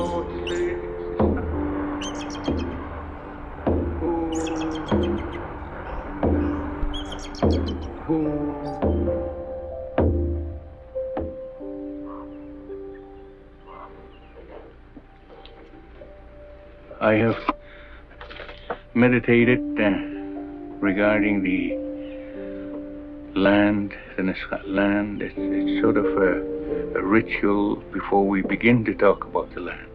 I have meditated regarding the land, the Nisga'a land. It's sort of a ritual before we begin to talk about the land.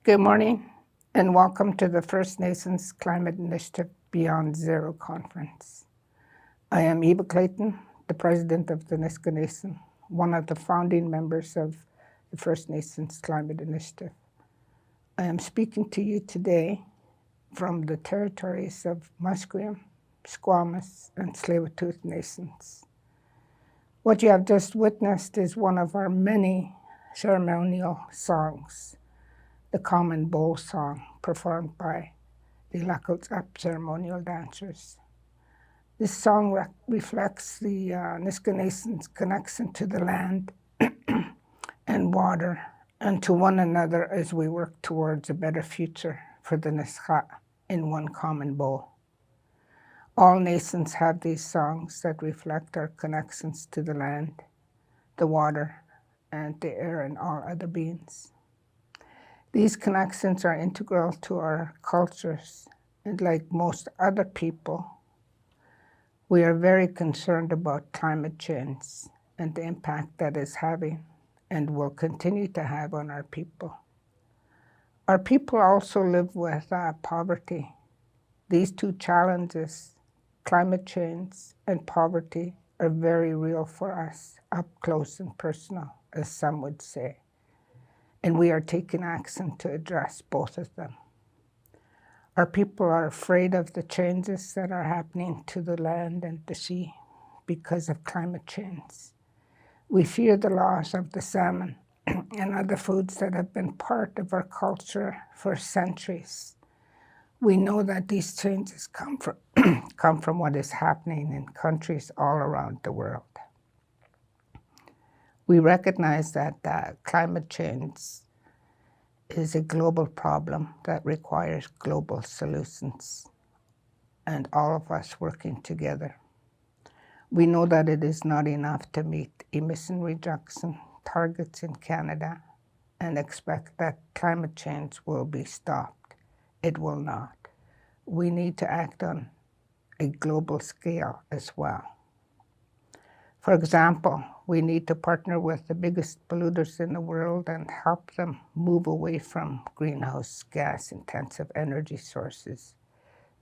Good morning, and welcome to the First Nations Climate Initiative Beyond Zero Conference. I am Eva Clayton, the president of the Nisga'a Nation, one of the founding members of the First Nations Climate Initiative. I am speaking to you today from the territories of Musqueam, Squamish, and Tsleil-Waututh Nations. What you have just witnessed is one of our many ceremonial songs, the Common Bowl Song, performed by the Lakota ceremonial dancers. This song reflects the Nisga'a Nation's connection to the land and water and to one another as we work towards a better future for the Nisga'a in one common bowl. All nations have these songs that reflect our connections to the land, the water, and the air and all other beings. These connections are integral to our cultures, and like most other people, we are very concerned about climate change and the impact that is having and will continue to have on our people. Our people also live with poverty. These two challenges, climate change and poverty, are very real for us, up close and personal, as some would say. And we are taking action to address both of them. Our people are afraid of the changes that are happening to the land and the sea because of climate change. We fear the loss of the salmon and other foods that have been part of our culture for centuries. We know that these changes come from what is happening in countries all around the world. We recognize that climate change is a global problem that requires global solutions, and all of us working together. We know that it is not enough to meet emission reduction targets in Canada and expect that climate change will be stopped. It will not. We need to act on a global scale as well. For example, we need to partner with the biggest polluters in the world and help them move away from greenhouse gas intensive energy sources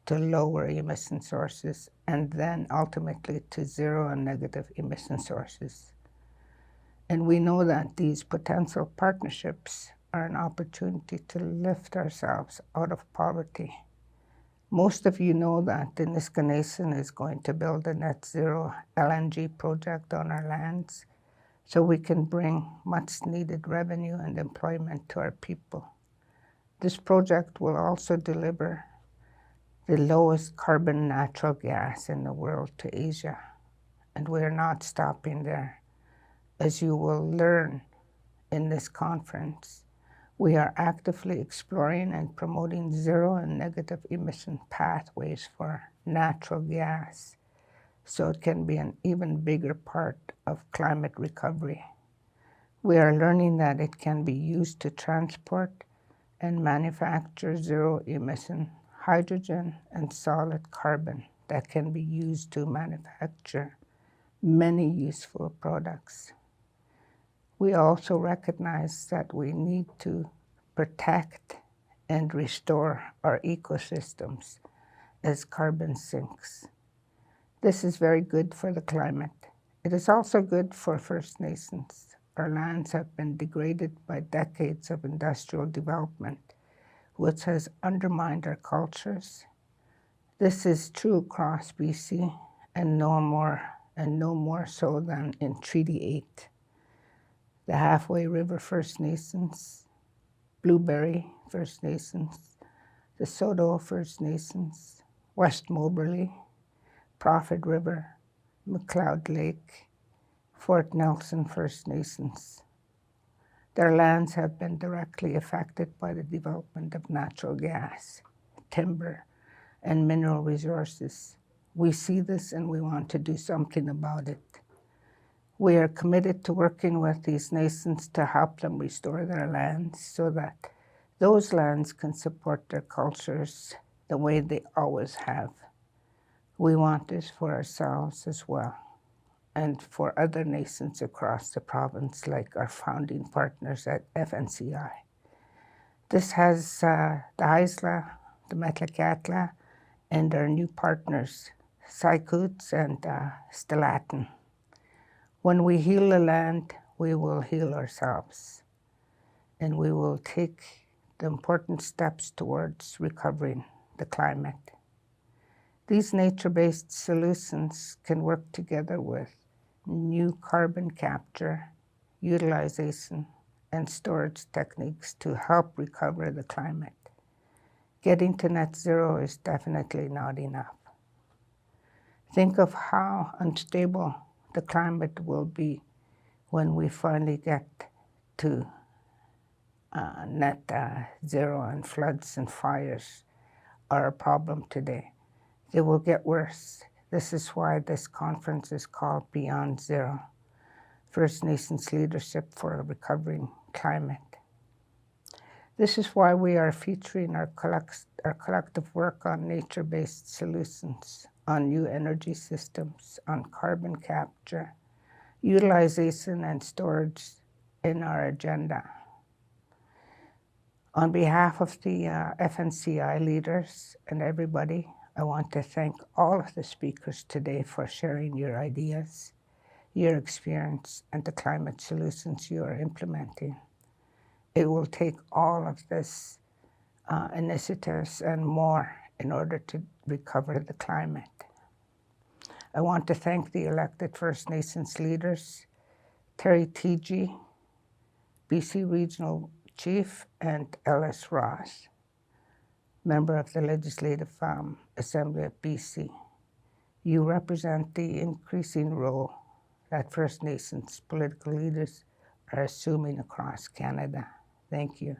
to lower emission sources, and then ultimately to zero and negative emission sources. And we know that these potential partnerships are an opportunity to lift ourselves out of poverty. Most of you know that the Nisga'a Nation is going to build a net zero LNG project on our lands so we can bring much needed revenue and employment to our people. This project will also deliver the lowest carbon natural gas in the world to Asia, and we are not stopping there. As you will learn in this conference, we are actively exploring and promoting zero and negative emission pathways for natural gas, so it can be an even bigger part of climate recovery. We are learning that it can be used to transport and manufacture zero emission hydrogen and solid carbon that can be used to manufacture many useful products. We also recognize that we need to protect and restore our ecosystems as carbon sinks. This is very good for the climate. It is also good for First Nations. Our lands have been degraded by decades of industrial development, which has undermined our cultures. This is true across BC and no more so than in Treaty 8. The Halfway River First Nations, Blueberry First Nations, the Soto First Nations, West Moberly, Prophet River, McLeod Lake, Fort Nelson First Nations. Their lands have been directly affected by the development of natural gas, timber, and mineral resources. We see this and we want to do something about it. We are committed to working with these nations to help them restore their lands so that those lands can support their cultures the way they always have. We want this for ourselves as well, and for other nations across the province, like our founding partners at FNCI. This has the Haisla, the Metlakatla, and our new partners, Saikuts and Stalatin. When we heal the land, we will heal ourselves, and we will take the important steps towards recovering the climate. These nature-based solutions can work together with new carbon capture, utilization, and storage techniques to help recover the climate. Getting to net zero is definitely not enough. Think of how unstable the climate will be when we finally get to net zero and floods and fires are a problem today. They will get worse. This is why this conference is called Beyond Zero, First Nations Leadership for a Recovering Climate. This is why we are featuring our collective work on nature-based solutions, on new energy systems, on carbon capture, utilization and storage in our agenda. On behalf of the FNCI leaders and everybody, I want to thank all of the speakers today for sharing your ideas, your experience, and the climate solutions you are implementing. It will take all of this initiatives and more in order to recover the climate. I want to thank the elected First Nations leaders, Terry T.G., BC Regional Chief, and Ellis Ross, member of the Legislative Assembly of BC. You represent the increasing role that First Nations political leaders are assuming across Canada. Thank you.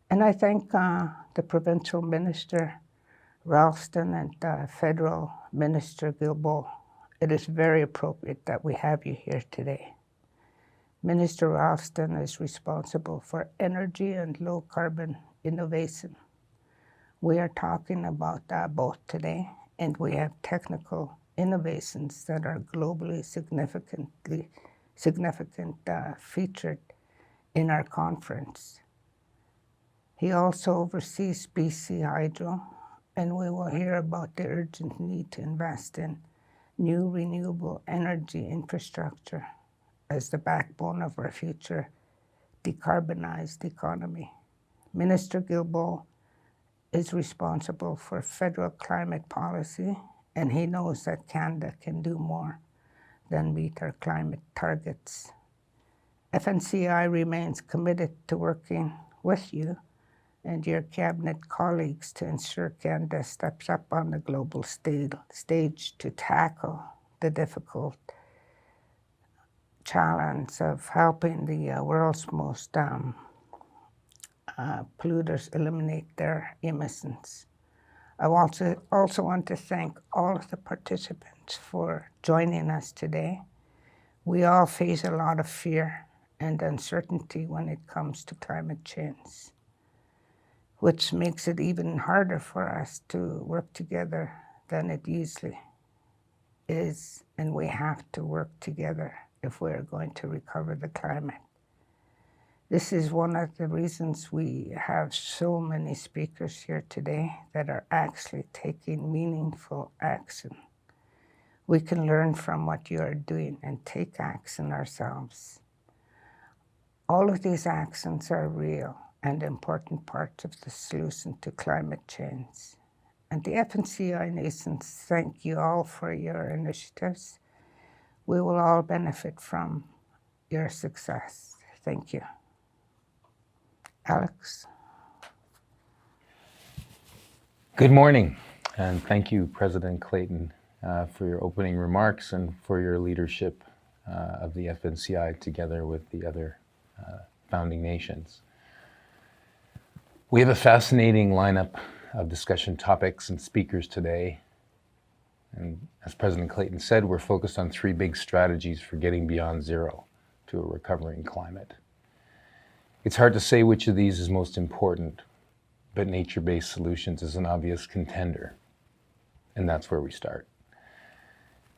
And I thank the Provincial Minister Ralston and Federal Minister Guilbeault. It is very appropriate that we have you here today. Minister Ralston is responsible for energy and low carbon innovation. We are talking about both today, and we have technical innovations that are globally significant featured in our conference. He also oversees BC Hydro, and we will hear about the urgent need to invest in new renewable energy infrastructure as the backbone of our future decarbonized economy. Minister Guilbeault is responsible for federal climate policy, and he knows that Canada can do more than meet our climate targets. FNCI remains committed to working with you and your cabinet colleagues to ensure Canada steps up on the global stage to tackle the difficult challenge of helping the world's most polluters eliminate their emissions. I also want to thank all of the participants for joining us today. We all face a lot of fear and uncertainty when it comes to climate change, which makes it even harder for us to work together than it usually is, and we have to work together if we're going to recover the climate. This is one of the reasons we have so many speakers here today that are actually taking meaningful action. We can learn from what you are doing and take action ourselves. All of these actions are real and important parts of the solution to climate change. And the FNCI nations thank you all for your initiatives. We will all benefit from your success. Thank you. Alex. Good morning, and thank you, President Clayton, for your opening remarks and for your leadership of the FNCI together with the other founding nations. We have a fascinating lineup of discussion topics and speakers today. And as President Clayton said, we're focused on 3 big strategies for getting beyond zero to a recovering climate. It's hard to say which of these is most important, but nature-based solutions is an obvious contender, and that's where we start.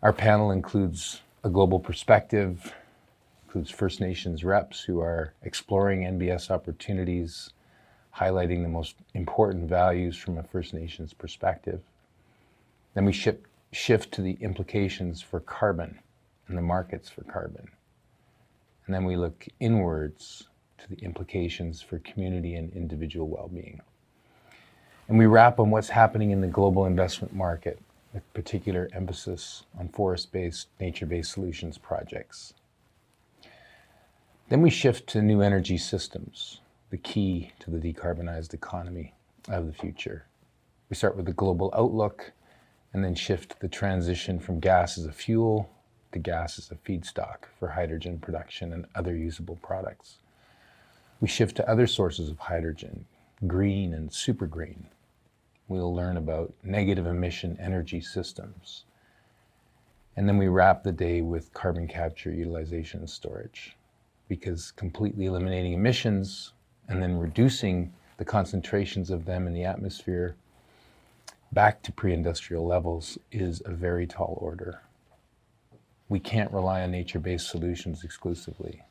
Our panel includes a global perspective, includes First Nations reps who are exploring NBS opportunities, highlighting the most important values from a First Nations perspective. Then we shift to the implications for carbon and the markets for carbon. And then we look inwards to the implications for community and individual well-being. And we wrap on what's happening in the global investment market, with particular emphasis on forest-based, nature-based solutions projects. Then we shift to new energy systems, the key to the decarbonized economy of the future. We start with the global outlook and then shift the transition from gas as a fuel to gas as a feedstock for hydrogen production and other usable products. We shift to other sources of hydrogen, green and super green. We'll learn about negative emission energy systems. And then we wrap the day with carbon capture, utilization, and storage, because completely eliminating emissions and then reducing the concentrations of them in the atmosphere back to pre-industrial levels is a very tall order. We can't rely on nature-based solutions exclusively.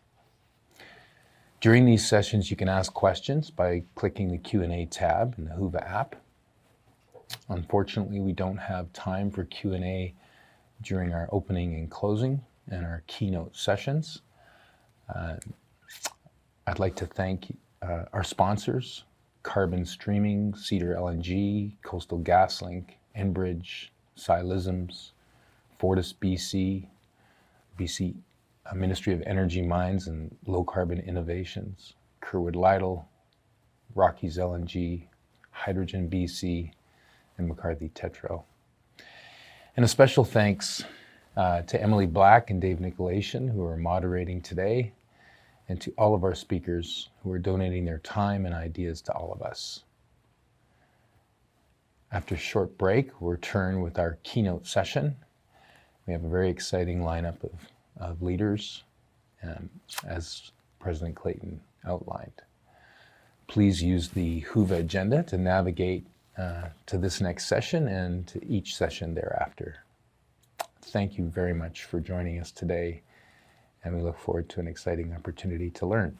During these sessions, you can ask questions by clicking the Q&A tab in the Whova app. Unfortunately, we don't have time for Q&A during our opening and closing and our keynote sessions. I'd like to thank our sponsors, Carbon Streaming, Cedar LNG, Coastal GasLink, Enbridge, Silisms, Fortis BC, BC Ministry of Energy Mines and Low Carbon Innovations, Kerwood Lytle, Rockies LNG, Hydrogen BC, and McCarthy Tetro. And a special thanks to Emily Black and Dave Nicolation, who are moderating today, and to all of our speakers who are donating their time and ideas to all of us. After a short break, we'll return with our keynote session. We have a very exciting lineup of leaders, as President Clayton outlined. Please use the Whova agenda to navigate to this next session and to each session thereafter. Thank you very much for joining us today, and we look forward to an exciting opportunity to learn.